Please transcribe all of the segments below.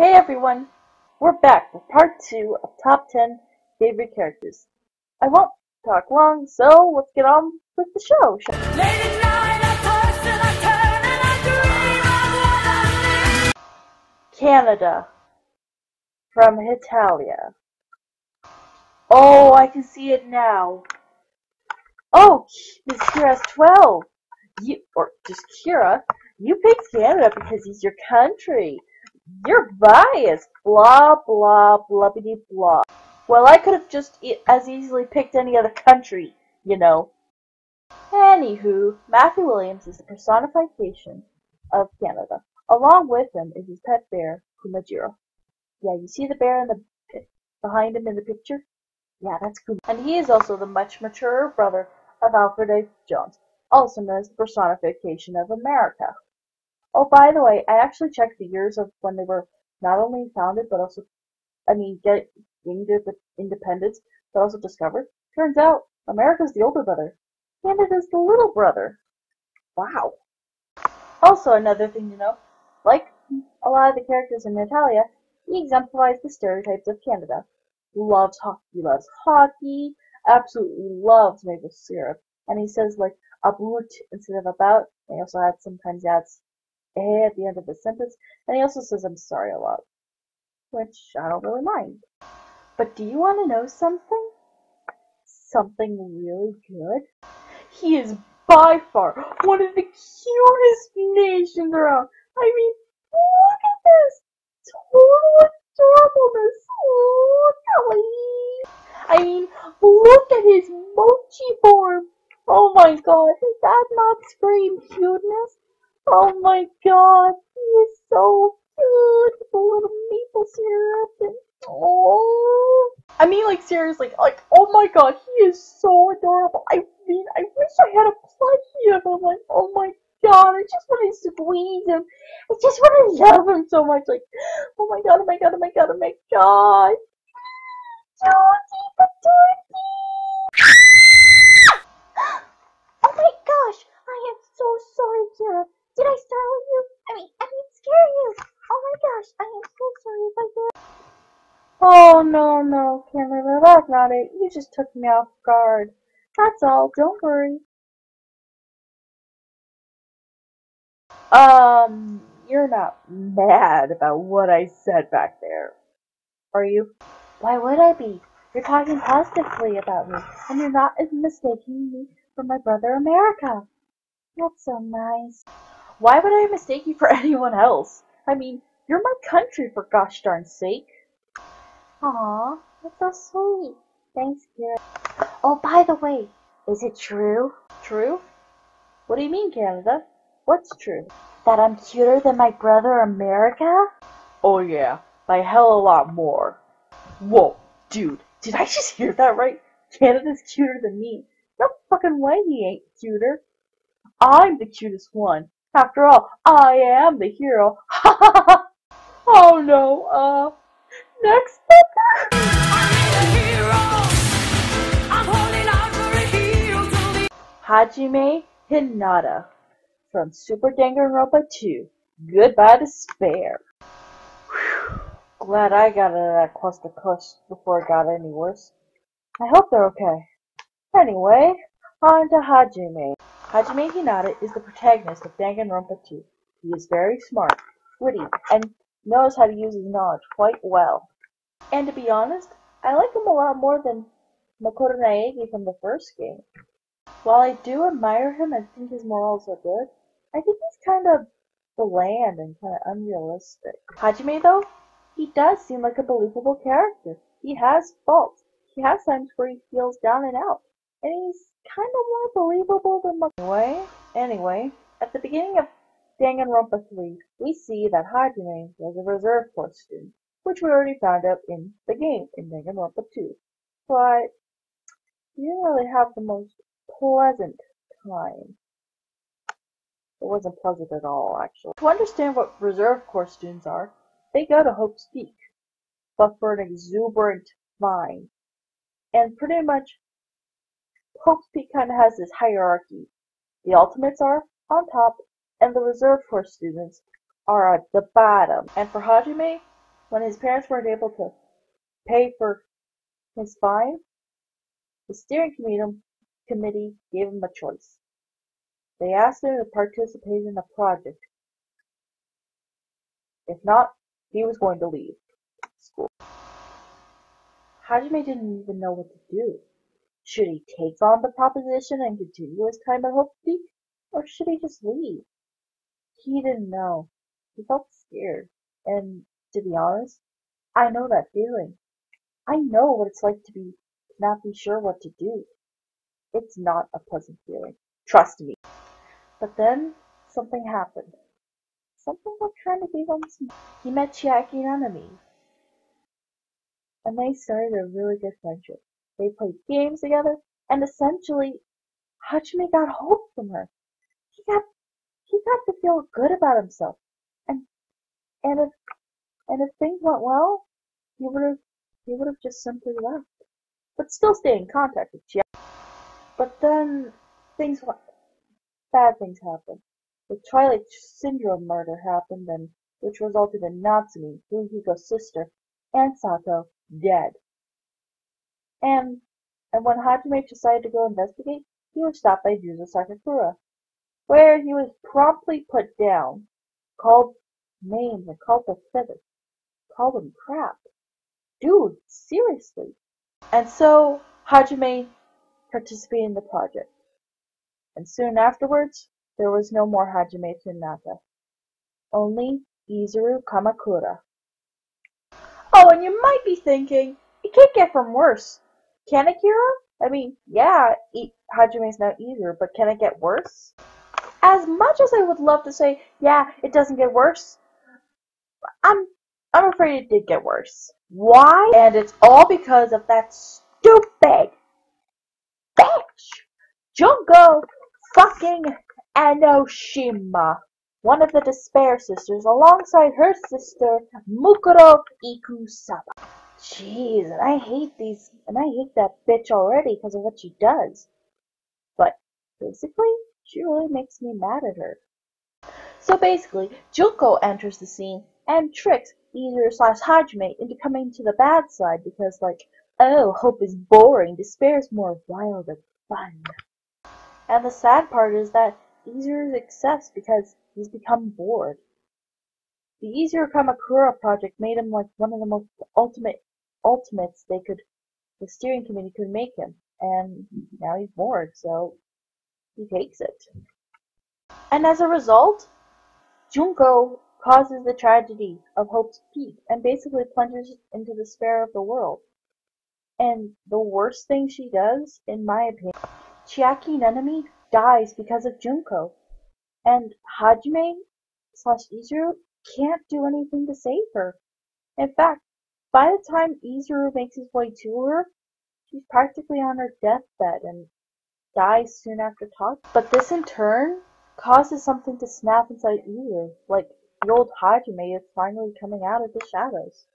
Hey everyone, we're back with part 2 of Top 10 Favorite Characters. I won't talk long, so let's get on with the show. Canada from Italia. Oh, I can see it now. Oh, Miss Kira's 12. Or just Kira, you picked Canada because he's your country. You're biased. Blah, blah, blubbity, blah. Well, I could have just as easily picked any other country, you know. Anywho, Matthew Williams is the personification of Canada. Along with him is his pet bear, Kumajiro. Yeah, you see the bear in behind him in the picture? Yeah, that's Kuma. And he is also the much maturer brother of Alfred A. Jones, also known as the personification of America. Oh, by the way, I actually checked the years of when they were not only founded, but also, getting their independence, but also discovered. Turns out, America's the older brother. Canada's the little brother. Wow. Also, another thing to know, like a lot of the characters in Natalia, he exemplifies the stereotypes of Canada. He loves hockey, absolutely loves maple syrup, and he says like about instead of about. And he also sometimes adds eh at the end of the sentence, and he also says I'm sorry a lot, which I don't really mind. But do you want to know something? Something really good? He is by far one of the cutest nations around. I mean, look at this! Total adorableness! Oh, golly! I mean, look at his mochi form! Oh my god, does that not scream cuteness? Oh my god, he is so cute with a little maple syrup and oh. I mean, like seriously, like oh my god, he is so adorable. I mean, I wish I had a plushie of him. Like, oh my god, I just want to squeeze him. I just want to love him so much. Like, oh my god, oh my god, oh my god, oh my god. Georgie, the Georgie. Oh my gosh, I am so sorry, Kira. Did I startle you? I mean, scare you. Oh my gosh, I am so sorry if I did. Oh, no, Canada, that's not it. You just took me off guard. That's all, don't worry. You're not mad about what I said back there, are you? Why would I be? You're talking positively about me, and you're not mistaking me for my brother America. That's so nice. Why would I mistake you for anyone else? I mean, you're my country for gosh darn sake. Aw, that's so sweet. Thanks, Kira. Oh, by the way, is it true? True? What do you mean, Canada? What's true? That I'm cuter than my brother America? Oh yeah, by hell a lot more. Whoa, dude, did I just hear that right? Canada's cuter than me. No fucking way he ain't cuter. I'm the cutest one. After all, I am the hero. Ha ha ha! Oh no, next speaker. Hajime Hinata from Super Danganronpa 2. Goodbye Despair. Whew. Glad I got out of that cluster before it got any worse. I hope they're okay. Anyway, on to Hajime. Hajime Hinata is the protagonist of Danganronpa 2. He is very smart, witty, and knows how to use his knowledge quite well. And to be honest, I like him a lot more than Makoto Naegi from the first game. While I do admire him and think his morals are good, I think he's kind of bland and kind of unrealistic. Hajime, though, he does seem like a believable character. He has faults. He has times where he feels down and out. And he's kind of more believable than Makoto. Anyway, at the beginning of Danganronpa 3, we see that Hajime was a reserve corps student, which we already found out in the game in Danganronpa 2. But he didn't really have the most pleasant time. It wasn't pleasant at all, actually. To understand what reserve corps students are, they go to Hope's Peak, but for an exuberant vine. And pretty much, Hope's Peak kind of has this hierarchy. The ultimates are on top, and the reserve corps students are at the bottom. And for Hajime, When his parents weren't able to pay for his fine, the steering committee gave him a choice. They asked him to participate in a project. If not, he was going to leave school. Hajime didn't even know what to do. Should he take on the proposition and continue his time at Hope Peak, or should he just leave? He didn't know. He felt scared. And to be honest, I know that feeling. I know what it's like to not be sure what to do. It's not a pleasant feeling. Trust me. But then something happened. Something that kind of gave him some. He met Chiaki Nanami, and they started a really good friendship. They played games together, and essentially, Hajime got hope from her. He got to feel good about himself, and and if things went well, he would have just simply left, but still stay in contact with Chiaki. But then bad things happened. The Twilight Syndrome murder happened, and which resulted in Natsumi, Ruhiko's sister, and Sato dead. And when Hajime decided to go investigate, he was stopped by Juzo Sakakura, where he was promptly put down, called names and called pathetic, called him crap. Dude, seriously. And so Hajime participated in the project. And soon afterwards, there was no more Hajime Tsunaka. Only Izuru Kamakura. Oh, and you might be thinking, it can't get from worse. Can it, Kira? I mean, yeah, Hajime's now Izuru, but can it get worse? As much as I would love to say, yeah, it doesn't get worse, I'm afraid it did get worse. Why? And it's all because of that stupid bitch, Junko fucking Enoshima, one of the Despair sisters, alongside her sister Mukuro Ikusaba. Jeez, and I hate that bitch already because of what she does. But basically, she really makes me mad at her. So basically, Junko enters the scene and tricks Izuru/Hajime into coming to the bad side because, like, oh, hope is boring, despair is more wild and fun. And the sad part is that Izuru accepts because he's become bored. The Izuru Kamakura project made him like one of the most ultimates the steering committee could make him, and now he's bored, so he takes it. And as a result, Junko causes the tragedy of Hope's Peak and basically plunges into the despair of the world. And the worst thing she does, in my opinion, Chiaki Nanami dies because of Junko. And Hajime/Izuru can't do anything to save her. In fact, by the time Izuru makes his way to her, she's practically on her deathbed and dies soon after talking. But this in turn causes something to snap inside Izuru, like the old Hajime is finally coming out of the shadows.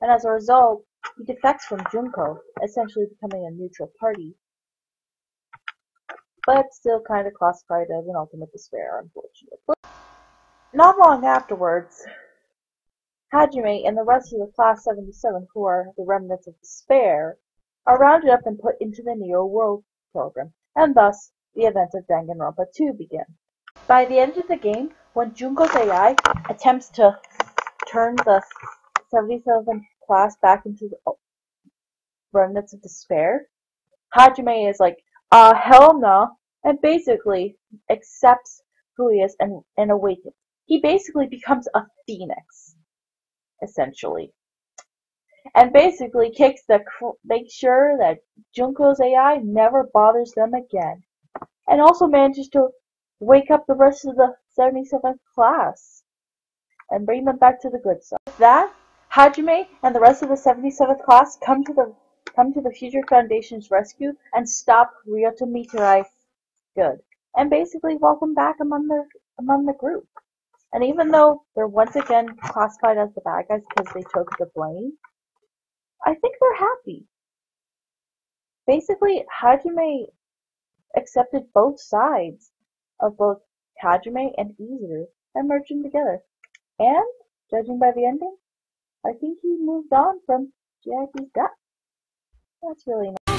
And as a result, he defects from Junko, essentially becoming a neutral party. But still kind of classified as an ultimate despair, unfortunately. Not long afterwards, Hajime and the rest of the Class 77, who are the remnants of despair, are rounded up and put into the Neo World program, and thus the events of Danganronpa 2 begin. By the end of the game, when Junko's AI attempts to turn the 77th class back into the remnants of despair, Hajime is like, hell no, and basically accepts who he is and awakens. He basically becomes a phoenix, essentially. And basically makes sure that Junko's AI never bothers them again. And also manages to wake up the rest of the 77th class and bring them back to the good side. With that, Hajime and the rest of the 77th class come to the Future Foundation's rescue and stop Ryota Mitarai good. And basically welcome back among the group. And even though they're once again classified as the bad guys because they took the blame, I think they're happy. Basically, Hajime accepted both sides of both Hajime and Izuru and merged them together. And, judging by the ending, I think he moved on from Jackie's death. That's really nice.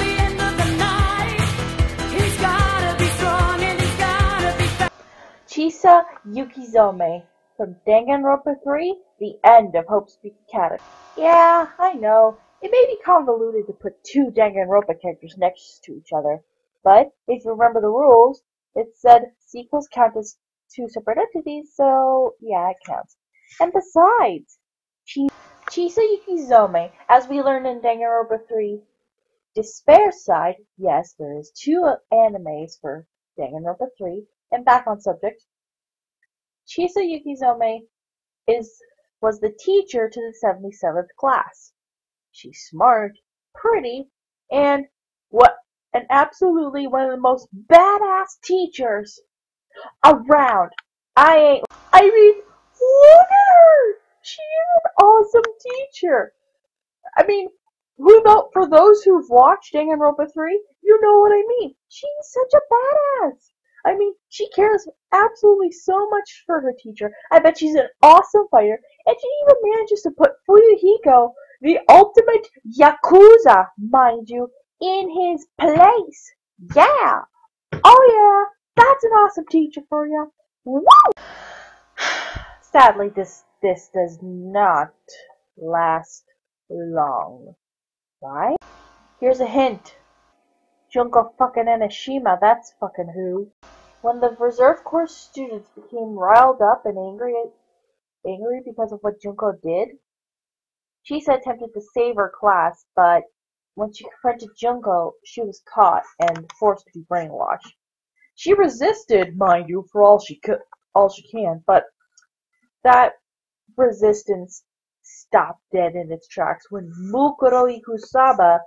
Chisa Yukizome from Danganronpa 3, The End of Hope's Peak Academy. Yeah, I know. It may be convoluted to put two Danganronpa characters next to each other, but if you remember the rules, it said sequels count as two separate entities, so yeah, it counts. And besides, Chisa Yukizome, as we learned in Danganronpa 3, Despair Side, yes, there is two animes for Danganronpa 3, and back on subject, Chisa Yukizome was the teacher to the 77th class. She's smart, pretty, and absolutely one of the most badass teachers around. I mean, look at her! She is an awesome teacher. I mean, for those who've watched Danganronpa 3, you know what I mean. She's such a badass. I mean, she cares absolutely so much for her teacher. I bet she's an awesome fighter, and she even manages to put Fuyuhiko, the ultimate Yakuza, mind you, in his place. Yeah! Oh yeah! That's an awesome teacher for you. Woo! Sadly, this does not last long. Why? Here's a hint. Junko fucking Enoshima, that's fucking who. When the reserve course students became riled up and angry because of what Junko did, Chisa attempted to save her class, but when she confronted Junko, she was caught and forced to be brainwashed. She resisted, mind you, for all she can, but that resistance stopped dead in its tracks when Mukuro Ikusaba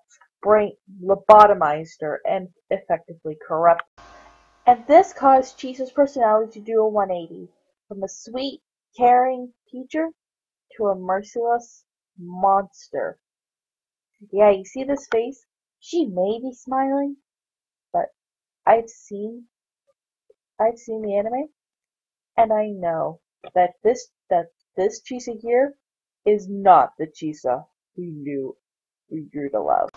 lobotomized her and effectively corrupted her. And this caused Chisa's personality to do a 180, from a sweet, caring teacher to a merciless monster. Yeah, you see this face? She may be smiling, but I've seen the anime, and I know that this Chisa here is not the Chisa we grew to love.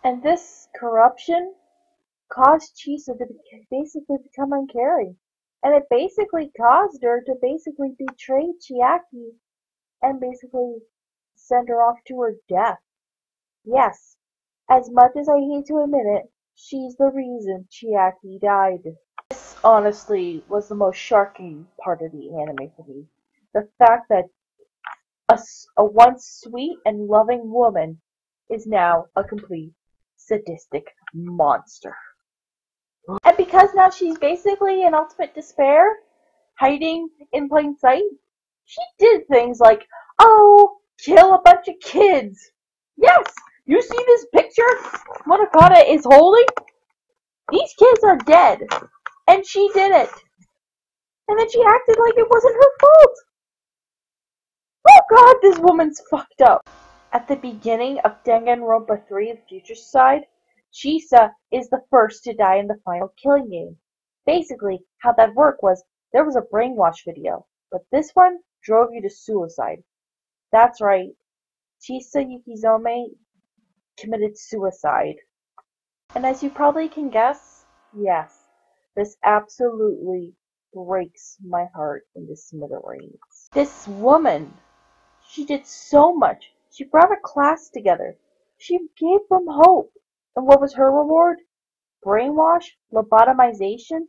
And this corruption caused Chisa to basically become uncaring. And it basically caused her to basically betray Chiaki and basically send her off to her death. Yes, as much as I hate to admit it, she's the reason Chiaki died. This honestly was the most shocking part of the anime for me. The fact that a once sweet and loving woman is now a complete sadistic monster. And because now she's basically in ultimate despair, hiding in plain sight, she did things like, oh, kill a bunch of kids. Yes, you see this picture Monokata is holding? These kids are dead. And she did it. And then she acted like it wasn't her fault. Oh god, this woman's fucked up. At the beginning of Danganronpa 3, The Future Side, Chisa is the first to die in the final killing game. Basically, how that worked was, there was a brainwash video, but this one drove you to suicide. That's right, Chisa Yukizome committed suicide. And as you probably can guess, yes, this absolutely breaks my heart into smithereens. This woman, she did so much. She brought a class together. She gave them hope. And what was her reward? Brainwash, lobotomization,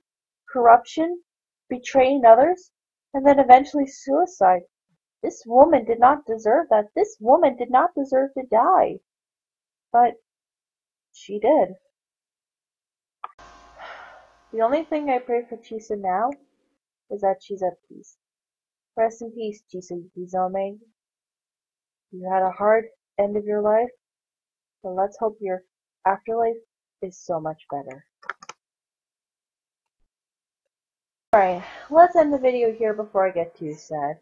corruption, betraying others, and then eventually suicide. This woman did not deserve that. This woman did not deserve to die. But she did. The only thing I pray for Chisa now is that she's at peace. Rest in peace, Chisa Yukizome. You had a hard end of your life, but let's hope your afterlife is so much better. Alright, let's end the video here before I get too sad.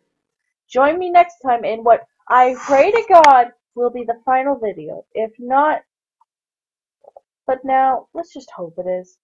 Join me next time in what I pray to God will be the final video. If not, but now, let's just hope it is.